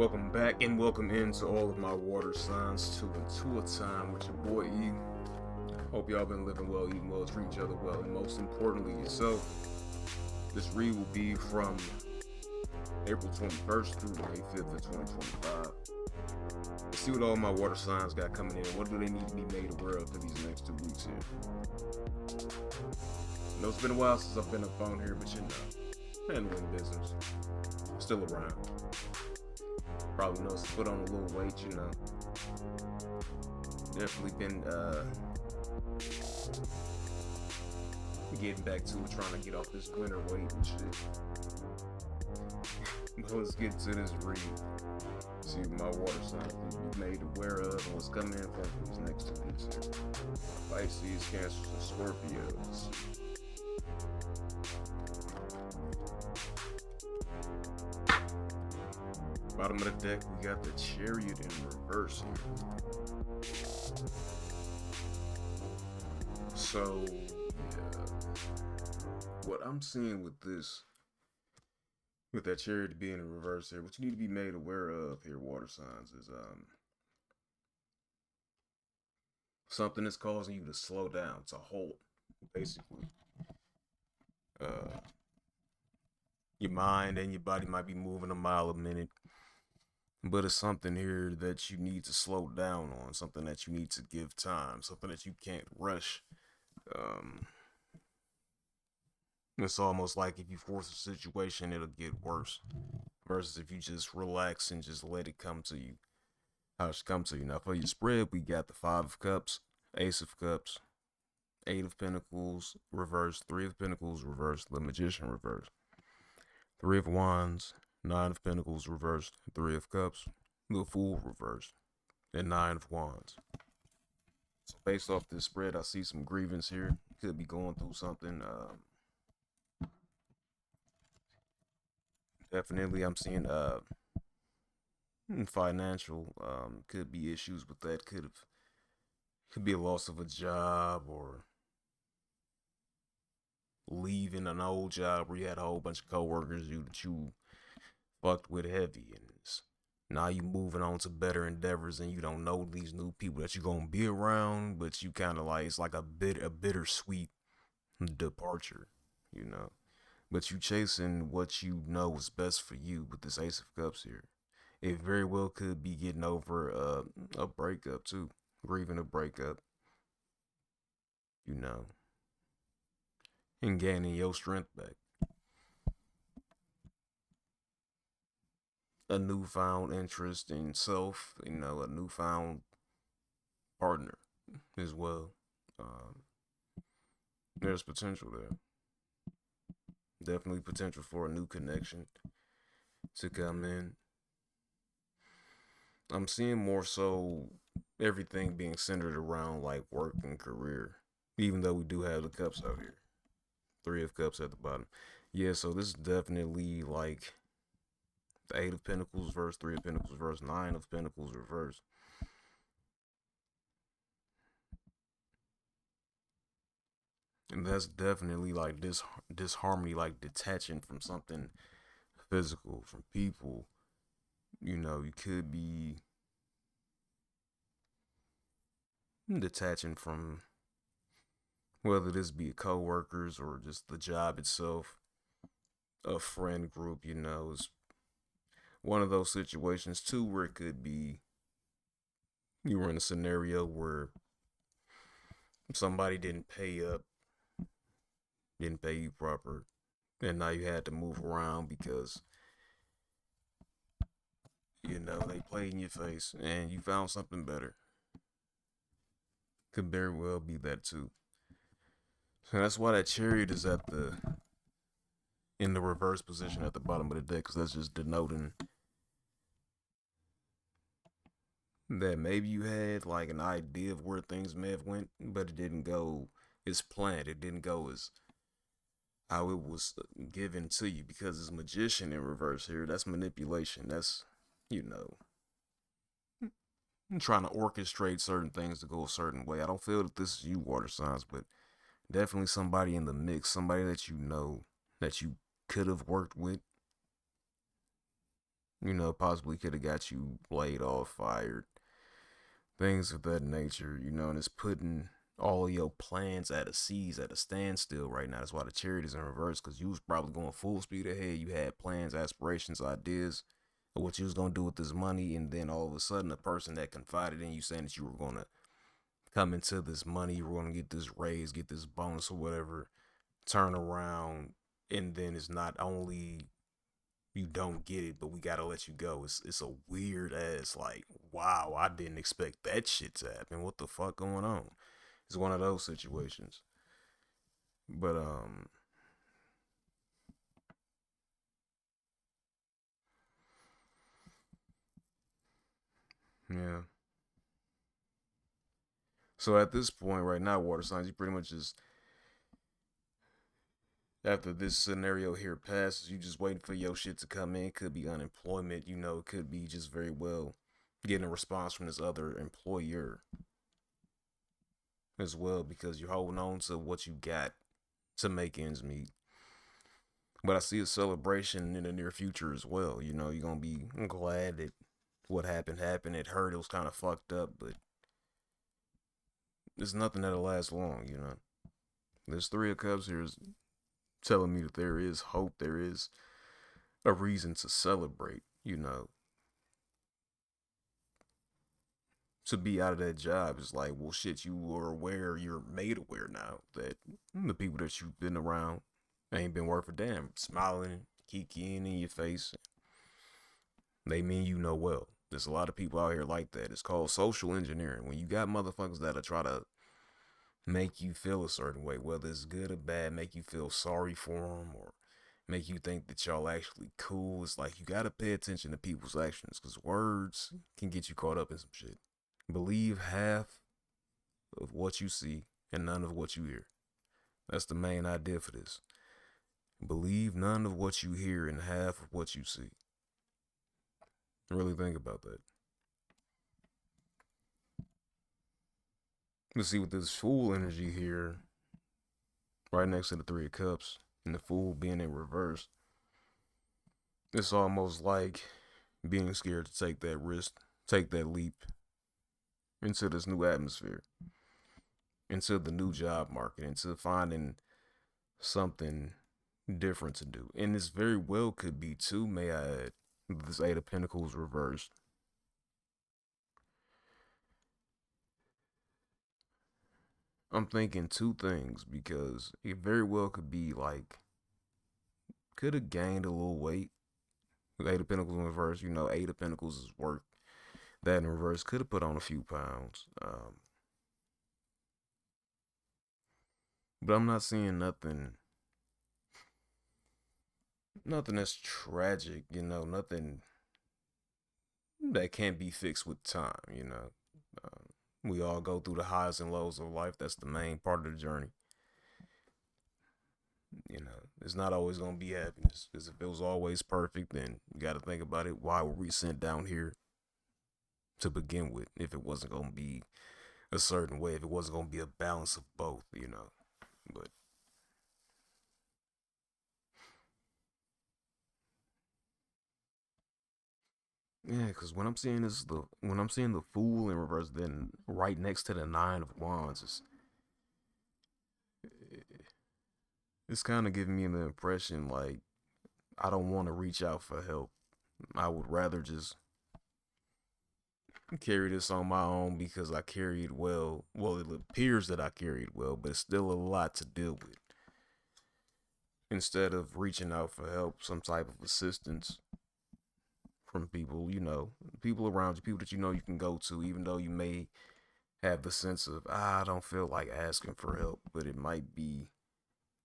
Welcome back and welcome into all of my water signs to IntuiThyme with your boy E. Hope y'all been living well, eating well, treating each other well, and most importantly yourself. This read will be from April 21st through May 5th of 2025. Let's see what all my water signs got coming in. What do they need to be made aware of for these next 2 weeks here? I know it's been a while since I've been up on here, but handling business. Still around. Probably knows to put on a little weight, Definitely been getting back to it, trying to get off this winter weight and shit. But let's get to this read. See what my water signs need to be made aware of and what's coming in for these next 2 weeks here. Pisces, Cancers, and Scorpios. Bottom of the deck, we got the Chariot in reverse here. So, yeah. What I'm seeing with this, with that Chariot being in reverse here, what you need to be made aware of here, water signs, is something is causing you to slow down, to halt, basically. Your mind and your body might be moving a mile a minute, but it's something here that you need to slow down on, something that you need to give time, something that you can't rush. It's almost like if you force a situation, it'll get worse, versus if you just relax and just let it come to you, how it should come to you. Now for your spread, we got the 5 of Cups, Ace of Cups, 8 of Pentacles reversed, 3 of Pentacles reversed, the Magician reversed, 3 of Wands, 9 of Pentacles reversed, 3 of Cups, the Fool reversed, and 9 of Wands. So based off this spread, I see some grievance here. Could be going through something. Definitely, I'm seeing financial. Could be issues with that. Could be a loss of a job or leaving an old job where you had a whole bunch of coworkers that you fucked with heavy, and now you moving on to better endeavors, and you don't know these new people that you're gonna be around, but you kind of like, it's like a bittersweet departure, but you chasing what you know is best for you with this Ace of Cups here. It very well could be getting over a breakup too, grieving a breakup, and gaining your strength back. A newfound interest in self, a newfound partner as well. There's potential there. Definitely potential for a new connection to come in. I'm seeing more so everything being centered around like work and career, even though we do have the cups out here. 3 of Cups at the bottom. Yeah, so this is definitely like the 8 of Pentacles verse, 3 of Pentacles verse, 9 of Pentacles reverse. And that's definitely like disharmony, like detaching from something physical, from people. You could be detaching from whether this be co-workers or just the job itself, a friend group, is one of those situations too where it could be you were in a scenario where somebody didn't pay you proper, and now you had to move around because they played in your face and you found something better. Could very well be that too. So that's why that Chariot is in the reverse position at the bottom of the deck, because that's just denoting that maybe you had like an idea of where things may have went, but it didn't go as planned. It didn't go as how it was given to you, because it's Magician in reverse here. That's manipulation. That's trying to orchestrate certain things to go a certain way. I don't feel that this is you, water signs, but definitely somebody in the mix, somebody that you could have worked with, Possibly could have got you laid off, fired, things of that nature, and it's putting all of your plans at a seize, at a standstill right now. That's why the chariot is in reverse, because you was probably going full speed ahead. You had plans, aspirations, ideas of what you was gonna do with this money, and then all of a sudden, a person that confided in you saying that you were gonna come into this money, you were gonna get this raise, get this bonus or whatever, turn around, and then it's not only you don't get it, but we gotta let you go. It's a weird ass, like, wow, I didn't expect that shit to happen. What the fuck going on? It's one of those situations. But yeah. So at this point right now, water signs, you pretty much just, after this scenario here passes, you just waiting for your shit to come in. Could be unemployment, it could be just very well getting a response from this other employer as well, because you're holding on to what you got to make ends meet. But I see a celebration in the near future as well. You're gonna be glad that what happened. It hurt. It was kind of fucked up, but there's nothing that'll last long. There's Three of Cups here is telling me that there is hope. There is a reason to celebrate. To be out of that job is like, well, shit. You were aware. You're made aware now that the people that you've been around ain't been worth a damn. Smiling, kikiing in your face, they mean you know well. There's a lot of people out here like that. It's called social engineering. When you got motherfuckers that'll try to make you feel a certain way, whether it's good or bad, make you feel sorry for them or make you think that y'all actually cool. It's like you gotta pay attention to people's actions, because words can get you caught up in some shit. Believe half of what you see and none of what you hear. That's the main idea for this. Believe none of what you hear and half of what you see. Really think about that. Let's see, with this Fool energy here, right next to the Three of Cups, and the Fool being in reverse, it's almost like being scared to take that risk, take that leap into this new atmosphere, into the new job market, into finding something different to do. And this very well could be too, may I add, this Eight of Pentacles reversed. I'm thinking two things, because it very well could be like, could have gained a little weight. Eight of Pentacles in reverse, Eight of Pentacles is work. That in reverse could have put on a few pounds. But I'm not seeing nothing that's tragic, nothing that can't be fixed with time. We all go through the highs and lows of life. That's the main part of the journey. It's not always gonna be happiness, because if it was always perfect, then you got to think about it. Why were we sent down here to begin with? If it wasn't gonna be a certain way, if it wasn't gonna be a balance of both. But yeah, because when I'm seeing the Fool in reverse, then right next to the Nine of Wands, it's kind of giving me the impression like I don't want to reach out for help. I would rather just carry this on my own, because I carried well. Well, it appears that I carried well, but it's still a lot to deal with. Instead of reaching out for help, some type of assistance from people, people around you, people that you can go to, even though you may have the sense of, I don't feel like asking for help, but it might be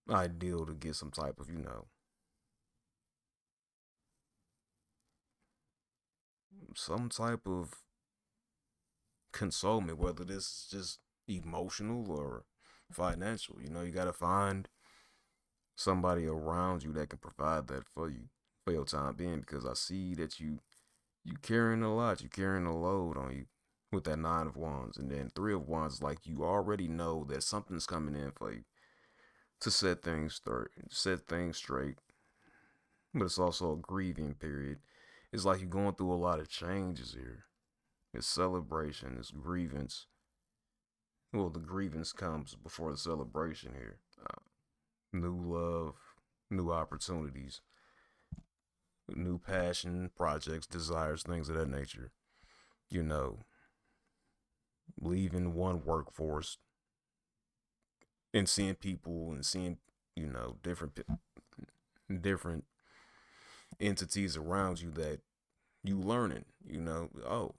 ideal to get some type of, some type of consolement, whether this is just emotional or financial. You got to find somebody around you that can provide that for you for your time being, because I see that you carrying a lot, you carrying a load on you with that Nine of Wands, and then Three of Wands, like you already know that something's coming in for you to set things straight, but it's also a grieving period. It's like you're going through a lot of changes here. It's celebration, it's grievance. Well, the grievance comes before the celebration here. New love, new opportunities, new passion, projects, desires, things of that nature. You know, leaving one workforce and seeing people and seeing, different entities around you that you learning, oh,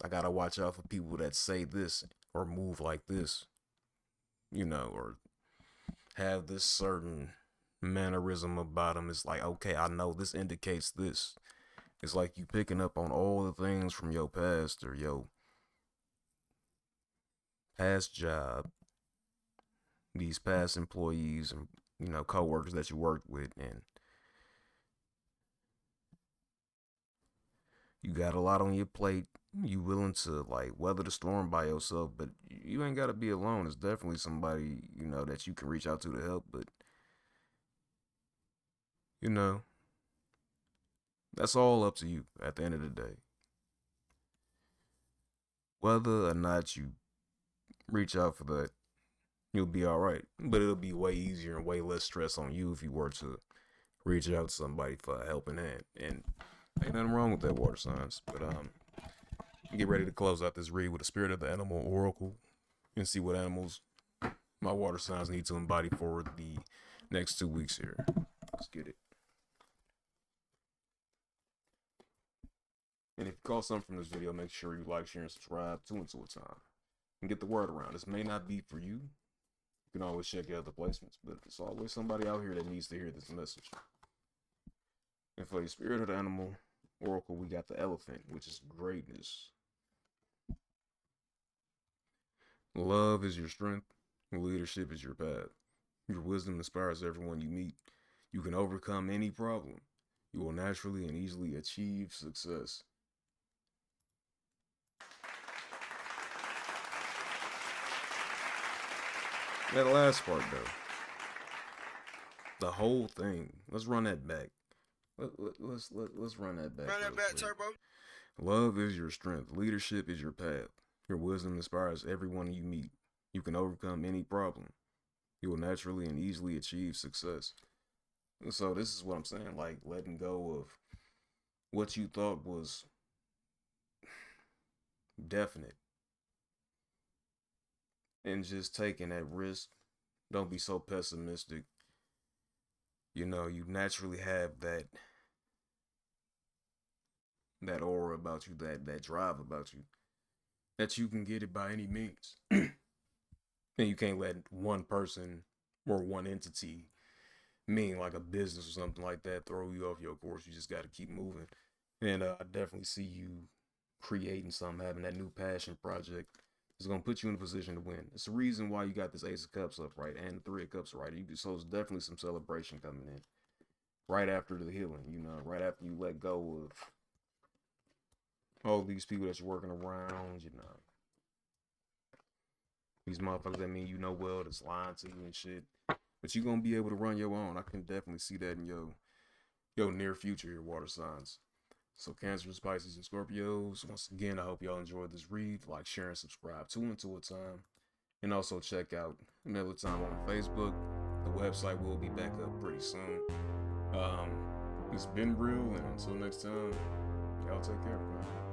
I gotta watch out for people that say this or move like this, or have this certain mannerism about them. It's like, okay, I know this indicates this. It's like you picking up on all the things from your past or your past job, these past employees and, coworkers that you worked with, and you got a lot on your plate. You willing to like weather the storm by yourself, but you ain't gotta be alone. It's definitely somebody, that you can reach out to help. But you know, that's all up to you at the end of the day. Whether or not you reach out for that, you'll be all right. But it'll be way easier and way less stress on you if you were to reach out to somebody for a helping hand. And ain't nothing wrong with that, water signs. But get ready to close out this read with the Spirit of the Animal Oracle and see what animals my water signs need to embody for the next 2 weeks here. Let's get it. And if you caught something from this video, make sure you like, share, and subscribe to IntuiThyme and get the word around. This may not be for you. You can always check out the placements, but there's always somebody out here that needs to hear this message. And for the Spirit of the Animal Oracle, we got the elephant, which is greatness. Love is your strength. Leadership is your path. Your wisdom inspires everyone you meet. You can overcome any problem. You will naturally and easily achieve success. That last part, though, the whole thing. Let's run that back. Let's run that back. Run that back, Turbo. Love is your strength. Leadership is your path. Your wisdom inspires everyone you meet. You can overcome any problem. You will naturally and easily achieve success. So this is what I'm saying, like letting go of what you thought was definite and just taking that risk. Don't be so pessimistic. You naturally have that aura about you, that drive about you, that you can get it by any means. And you can't let one person or one entity, mean like a business or something like that, throw you off your course. You just got to keep moving. And I definitely see you creating something, having that new passion project. It's going to put you in a position to win. It's the reason why you got this Ace of Cups up, right? And the Three of Cups, right? So it's definitely some celebration coming in right after the healing, right after you let go of all these people that you're working around, these motherfuckers that mean well that's lying to you and shit. But you're going to be able to run your own. I can definitely see that in your near future, your water signs. So Cancers, Pisces, and Scorpios, once again, I hope y'all enjoyed this read. Like, share, and subscribe to IntuiThyme. And also check out IntuiThyme on Facebook. The website will be back up pretty soon. It's been real, and until next time, y'all take care, man.